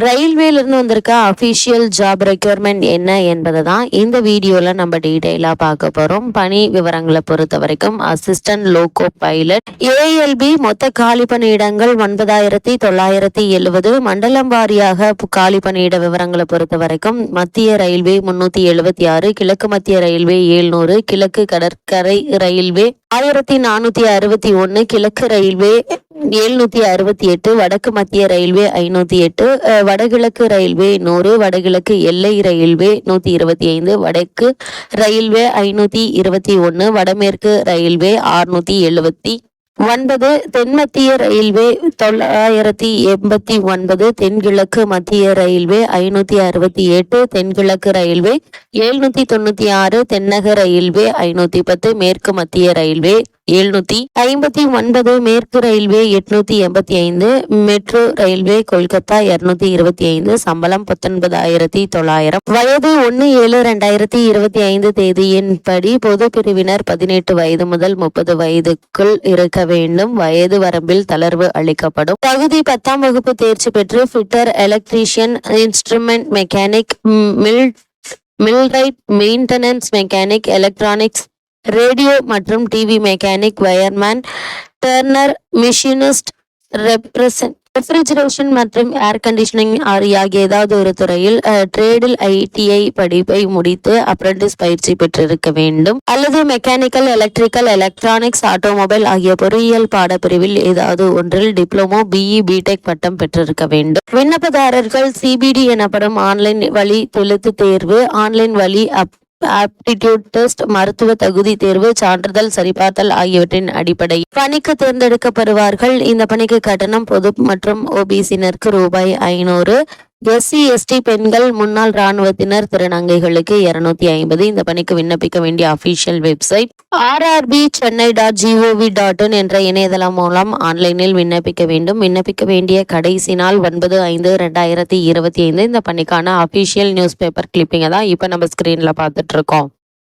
ரயில்வேலிருந்து வந்திருக்க official job requirement என்ன என்பதை தான் இந்த வீடியோவில் நம்ம டீட்டெயிலாக பார்க்க போகிறோம். பணி விவரங்களை பொறுத்த வரைக்கும் அசிஸ்டன்ட் லோகோ பைலட் ஏஎல்பி மொத்த காலி பணியிடங்கள் 9970. மண்டலம் வாரியாக காலி பணியிட விவரங்களை பொறுத்த வரைக்கும் மத்திய ரயில்வே 376, கிழக்கு மத்திய ரயில்வே 700, கிழக்கு கடற்கரை ரயில்வே 1461, கிழக்கு ரயில்வே 768, வடக்கு மத்திய ரயில்வே 508, வடகிழக்கு ரயில்வே 100, வடகிழக்கு எல்லை ரயில்வே 125, வடக்கு ரயில்வே 521, வடமேற்கு ரயில்வே 679, தென்மத்திய ரயில்வே 989, தென்கிழக்கு மத்திய ரயில்வே 568, தென்கிழக்கு ரயில்வே 796, தென்னக ரயில்வே 510, மேற்கு மத்திய ரயில்வே 759, மேற்கு ரயில்வே 885, மெட்ரோ ரயில்வே கொல்கத்தா 225, சம்பளம் 19,900. வயது 1/7/2025 தேதியின்படி பொது பிரிவினர் 18 வயது முதல் 30 வயதுக்குள் இருக்க வேண்டும். வயது வரம்பில் தளர்வு அளிக்கப்படும். தகுதி 10ஆம் வகுப்பு தேர்ச்சி பெற்று fitter, electrician, instrument mechanic, millwright, maintenance mechanic, electronics, radio மற்றும் TV mechanic, wireman, turner, machinist, refrigeration மற்றும் ஏர் கண்டிஷனிங் ஆகிய ஏதாவது ஒரு துறையில் ட்ரேடில் ITI படிப்பை முடித்து அப்ரெண்டிஸ் பயிற்சி பெற்றிருக்க வேண்டும். அல்லது மெக்கானிக்கல், எலக்ட்ரிக்கல், எலக்ட்ரானிக்ஸ், ஆட்டோமொபைல் ஆகிய பொறியியல் பாடப்பிரிவில் ஏதாவது ஒன்றில் டிப்ளமோ, BE, BTech பட்டம் பெற்றிருக்க வேண்டும். விண்ணப்பதாரர்கள் CBD எனப்படும் ஆன்லைன் வழி எழுத்து தேர்வு, ஆன்லைன் வழி ஆப்டிடியூட் டெஸ்ட், மருத்துவ தகுதி தேர்வு, சான்றிதழ் சரிபார்த்தல் ஆகியவற்றின் அடிப்படை பணிக்கு தேர்ந்தெடுக்கப்படுவார்கள். இந்த பணிக்கு கட்டணம் பொது மற்றும் OBC-னருக்கு ரூபாய் 500, SC/ST பெண்கள், முன்னாள் இராணுவத்தினர், திருநங்கைகளுக்கு 250. இந்த பணிக்கு விண்ணப்பிக்க வேண்டிய அபிஷியல் வெப்சைட் rrbchennai.gov.in என்ற இணையதளம் மூலம் ஆன்லைனில் விண்ணப்பிக்க வேண்டும். விண்ணப்பிக்க வேண்டிய கடைசி நாள் 9/5/2025. இந்த பணிக்கான அபிஷியல் நியூஸ் பேப்பர் கிளிப்பிங்கை தான் இப்போ நம்ம ஸ்கிரீன்ல பார்த்துட்டு இருக்கோம்.